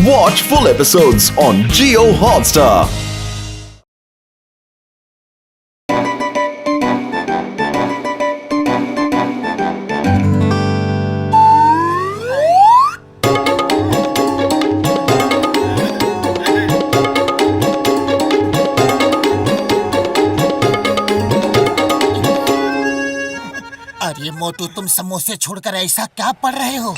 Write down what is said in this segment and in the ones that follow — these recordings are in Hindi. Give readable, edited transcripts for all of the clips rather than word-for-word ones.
Watch full episodes on Jio Hotstar. अरे मोटू, तुम समोसे छोड़कर ऐसा क्या पढ़ रहे हो?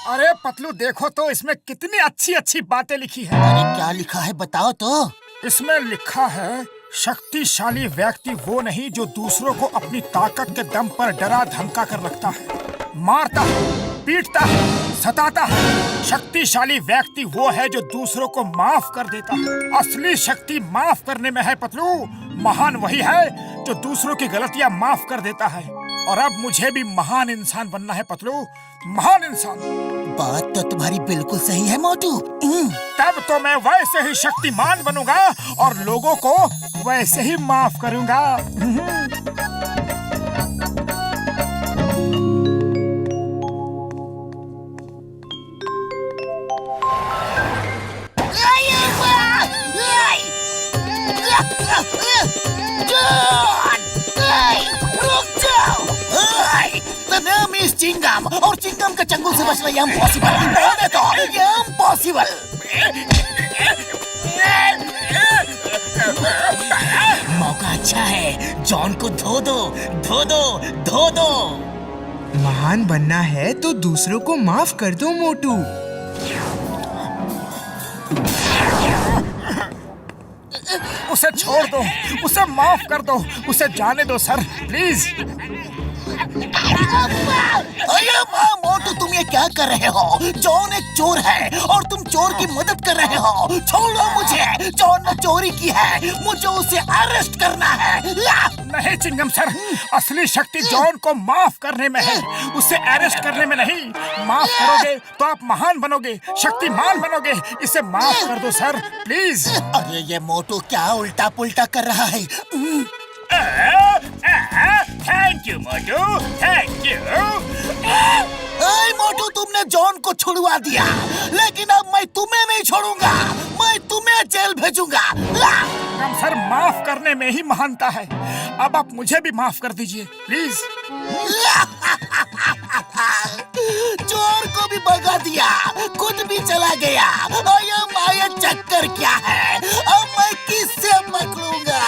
अरे पतलू, देखो तो इसमें कितनी अच्छी अच्छी बातें लिखी है। अरे क्या लिखा है बताओ तो। इसमें लिखा है, शक्तिशाली व्यक्ति वो नहीं जो दूसरों को अपनी ताकत के दम पर डरा धमका कर रखता है, मारता है, पीटता है, सताता है। शक्तिशाली व्यक्ति वो है जो दूसरों को माफ कर देता है। असली शक्ति माफ करने में है पतलू। महान वही है जो दूसरों की गलतियां माफ कर देता है। और अब मुझे भी महान इंसान बनना है पतलू, महान इंसान। बात तो तुम्हारी बिल्कुल सही है मोटू। तब तो मैं वैसे ही शक्तिमान बनूंगा और लोगों को वैसे ही माफ करूंगा। चिंगम, और चिंगम के चंगुल से बचना इम्पॉसिबल। बोलने दो, इम्पॉसिबल। मौका अच्छा है, जॉन को धो दो, धो दो, धो दो। महान बनना है तो दूसरों को माफ कर दो मोटू। उसे छोड़ दो, उसे माफ कर दो, उसे जाने दो सर, प्लीज। अरे माँ मोटू, तुम ये क्या कर रहे हो? जॉन एक चोर है और तुम चोर की मदद कर रहे हो। छोड़ो मुझे, जॉन ने चोरी की है, मुझे उसे अरेस्ट करना है। नहीं चिंगम सर, असली शक्ति जॉन को माफ करने में है, उसे अरेस्ट करने में नहीं। माफ करोगे तो आप महान बनोगे, शक्तिमान बनोगे। इसे माफ कर दो सर, प्लीज। अरे ये मोटू क्या उल्टा पुल्टा कर रहा है? Thank you Motu, thank you. Motu, तुमने जॉन को छुड़वा दिया, लेकिन अब मैं तुम्हें नहीं छोड़ूंगा। मैं तुम्हें जेल भेजूंगा। चिंगम सर, माफ करने में ही महानता है। अब आप मुझे भी माफ कर दीजिए, प्लीज। चोर को भी भगा दिया, खुद भी चला गया। ये चक्कर क्या है? अब मैं किससे पकड़ूंगा?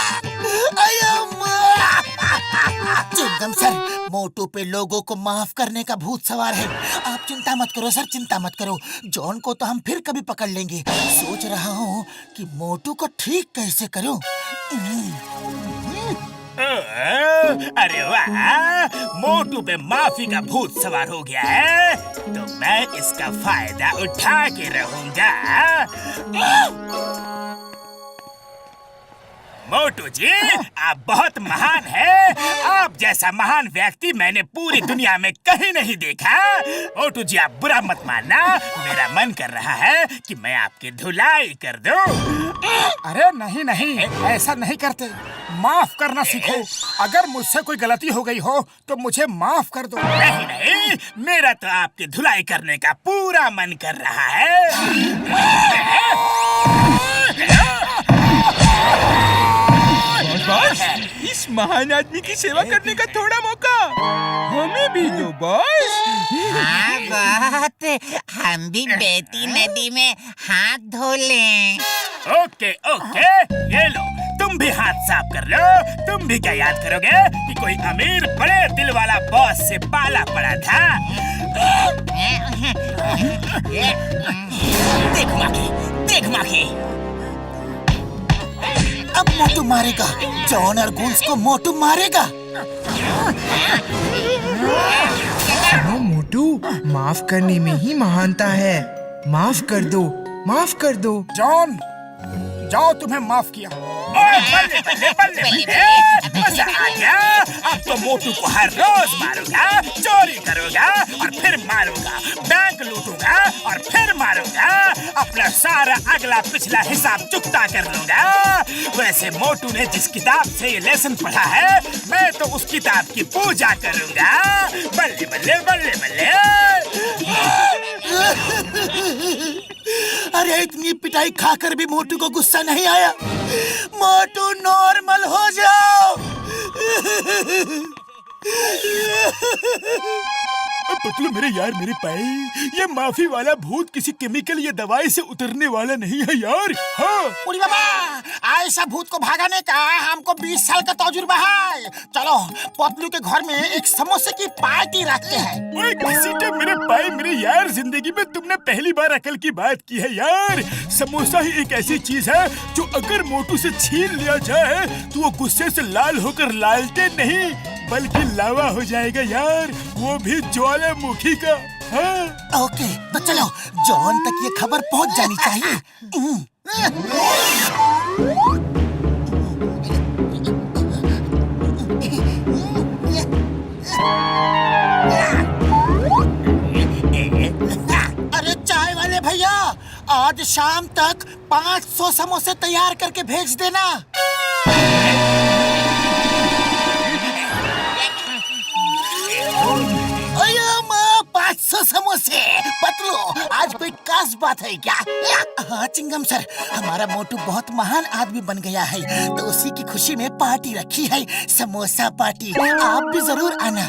चिंगम सर, मोटू पे लोगों को माफ करने का भूत सवार है। आप चिंता मत करो सर, चिंता मत करो। जॉन को तो हम फिर कभी पकड़ लेंगे। सोच रहा हूँ कि मोटू को ठीक कैसे करूँ। अरे वाह, मोटू पे माफी का भूत सवार हो गया है, तो मैं इसका फायदा उठा के रहूंगा। मोटू जी, आप बहुत महान हैं। आप जैसा महान व्यक्ति मैंने पूरी दुनिया में कहीं नहीं देखा। मोटू जी, आप बुरा मत मानना, मेरा मन कर रहा है कि मैं आपकी धुलाई कर दूं। अरे नहीं नहीं, ऐसा नहीं करते। माफ करना सीखो। अगर मुझसे कोई गलती हो गई हो तो मुझे माफ कर दो। नहीं नहीं, मेरा तो आपकी धुलाई करने का पूरा मन कर रहा है। बॉस, इस महान आदमी की सेवा करने का थोड़ा मौका हमें भी दो बॉस। हाँ बहुत, हम भी बेती नदी में हाथ धो लें। ओके ओके, ये लो, तुम भी हाथ साफ कर लो। तुम भी क्या याद करोगे कि कोई अमीर बड़े दिल वाला बॉस से पाला पड़ा था। देख माखी, देख माखी। अब मोटू मारेगा, जॉन और गुल्स को मोटू मारेगा। सुनो मोटू, माफ करने में ही महानता है। माफ कर दो, माफ कर दो। जॉन, जाओ, तुम्हें माफ किया। बल्ले बल्ले बल्ले बल्ले, मजा आ गया। अब तो मोटू को हर रोज मारूंगा, चोरी करूंगा और फिर मारूंगा, बैंक लूटूंगा और फिर मारूंगा, अपना सारा अगला पिछला हिसाब चुकता कर लूंगा। वैसे मोटू ने जिस किताब से ये लेसन पढ़ा है, मैं तो उस किताब की पूजा करूंगा। बल्ले बल्ले बल्ले बल्ले। अरे इतनी पिटाई खाकर भी मोटू को गुस्सा नहीं आया। मोटू नॉर्मल हो जाओ। पतलू मेरे यार, मेरे पाई, ये माफी वाला भूत किसी केमिकल या दवाई से उतरने वाला नहीं है यार। हाँ उड़ी बाबा, ऐसा भूत को भगाने का हमको 20 साल का तजुर्बा है। चलो पतलू के घर में एक समोसे की पार्टी रखते हैं। ओए किसी ने मेरे भाई, मेरे यार, जिंदगी में तुमने पहली बार अकल की बात की है यार। समोसा ही एक ऐसी चीज है जो अगर मोटू से छीन लिया जाए तो वो गुस्से से लाल होकर लालटेन नहीं बल्कि लावा हो जाएगा यार, वो भी ज्वालामुखी का। हाँ? ओके तो चलो, जॉन तक ये खबर पहुंच जानी चाहिए। अरे चाय वाले भैया, आज शाम तक 500 समोसे तैयार करके भेज देना। अयो माँ, 500 समोसे। पतलू, आज कोई खास बात है क्या? हाँ चिंगम सर, हमारा मोटू बहुत महान आदमी बन गया है तो उसी की खुशी में पार्टी रखी है, समोसा पार्टी। आप भी जरूर आना।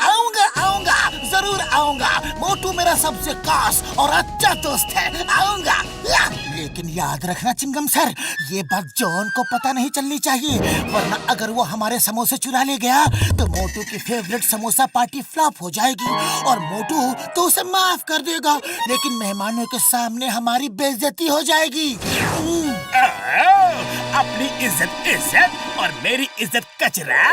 आऊंगा आऊंगा, जरूर आऊंगा। मोटू मेरा सबसे खास और अच्छा दोस्त है, आऊंगा। लेकिन याद रखना चिंगम सर, ये बात जॉन को पता नहीं चलनी चाहिए, वरना अगर वो हमारे समोसे चुरा ले गया तो मोटू की फेवरेट समोसा पार्टी फ्लॉप हो जाएगी और मोटू तो उसे माफ कर देगा, लेकिन मेहमानों के सामने हमारी बेइज्जती हो जाएगी। अपनी इज्जत इज्जत और मेरी इज्जत कचरा।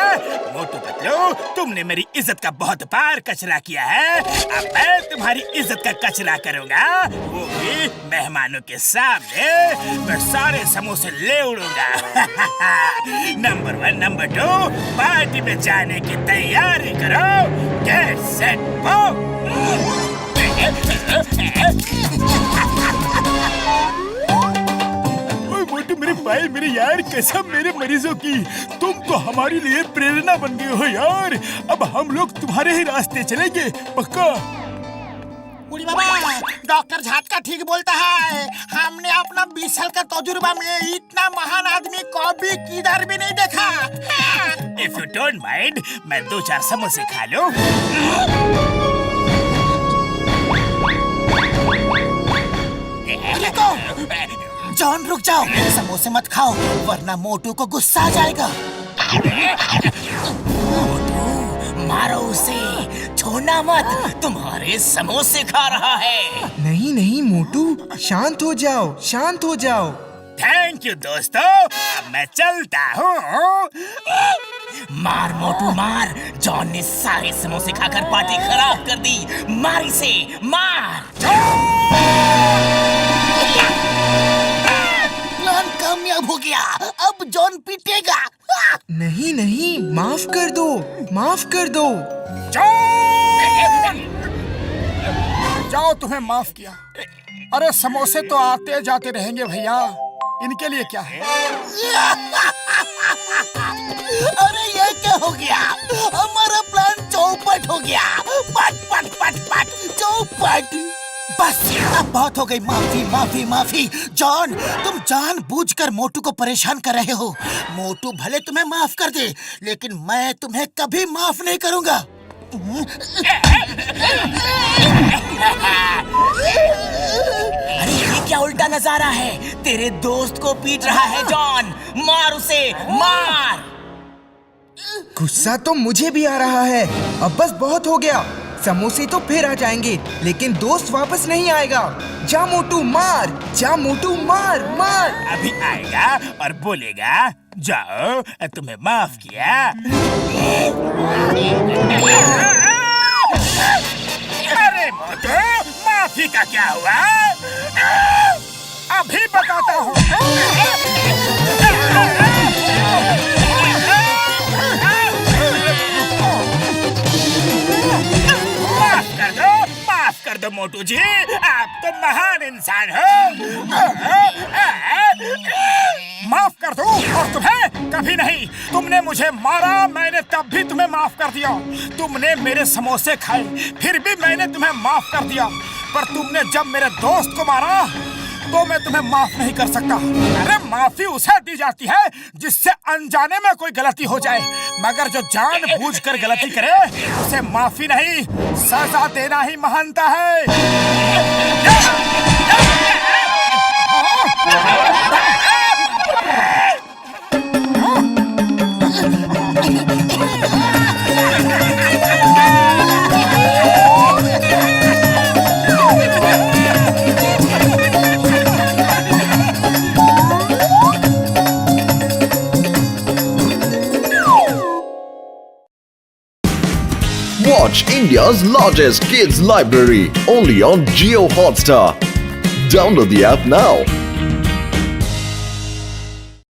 मोटू पतलू, तुमने मेरी इज्जत का बहुत बार कचरा किया है, अब मैं तुम्हारी इज्जत का कचरा करूंगा, वो भी मेहमानों के सामने। मैं सारे समोसे ले उड़ूंगा। नंबर 1, नंबर 2, पार्टी में जाने की तैयारी करो। Get set go. मोटू मेरे भाई, मेरे यार, कसम मेरे मरीजों की, तुम तो हमारे लिए प्रेरणा बन गए हो यार। अब हम लोग तुम्हारे ही रास्ते चलेंगे, पक्का। उड़ी बाबा, डॉक्टर झाटका ठीक बोलता है। हमने अपना 20 साल का तजुर्बा में इतना महान आदमी कभी किधर भी नहीं देखा। If you don't mind, मैं 2-4 समोसे खा लूं। जॉन रुक जाओ, समोसे मत खाओ वरना मोटू को गुस्सा आ जाएगा। मोटू, मारो उसे, छोड़ना मत, तुम्हारे समोसे खा रहा है। नहीं नहीं मोटू, शांत हो जाओ, शांत हो जाओ। थैंक यू दोस्तों, अब मैं चलता हूँ। मार मोटू मार, जॉन ने सारे समोसे खाकर पार्टी खराब कर दी। मार इसे, मार। प्लान कामयाब हो गया, अब जॉन पीटेगा। नहीं नहीं, माफ कर दो, माफ कर दो। जाओ, तुम्हें माफ किया। अरे समोसे तो आते जाते रहेंगे भैया, इनके लिए क्या है? अरे ये क्या हो गया? हमारा प्लान चौपट हो गया। पट पट पट पट चौपट। बस अब बहुत हो गई, माफी माफी माफी। जॉन, तुम जानबूझकर मोटू को परेशान कर रहे हो। मोटू भले तुम्हें माफ कर दे, लेकिन मैं तुम्हें कभी माफ नहीं करूंगा। अरे ये क्या उल्टा नजारा है? तेरे दोस्त को पीट रहा है जॉन, मार उसे, मार। गुस्सा तो मुझे भी आ रहा है। अब बस बहुत हो गया, समोसे तो फिर आ जाएंगे लेकिन दोस्त वापस नहीं आएगा। जा मोटू मार, जा मोटू मार, मार। अभी आएगा और बोलेगा, जाओ तुम्हें माफ किया। अरे मोटू, माफी का क्या हुआ? अभी बताता हूँ। माफ कर दो मोटू जी, आप तो महान इंसान हो। माफ कर दूं और तुम्हें कभी नहीं। तुमने मुझे मारा, मैंने तब भी तुम्हें माफ कर दिया। तुमने मेरे समोसे खाए, फिर भी मैंने तुम्हें माफ कर दिया। पर तुमने जब मेरे दोस्त को मारा तो मैं तुम्हें माफ नहीं कर सकता। अरे माफी उसे दी जाती है जिससे अनजाने में कोई गलती हो जाए, मगर जो जानबूझकर गलती करे उसे माफी नहीं सजा देना ही महानता है। Watch India's largest kids library only on Jio Hotstar. Download the app now.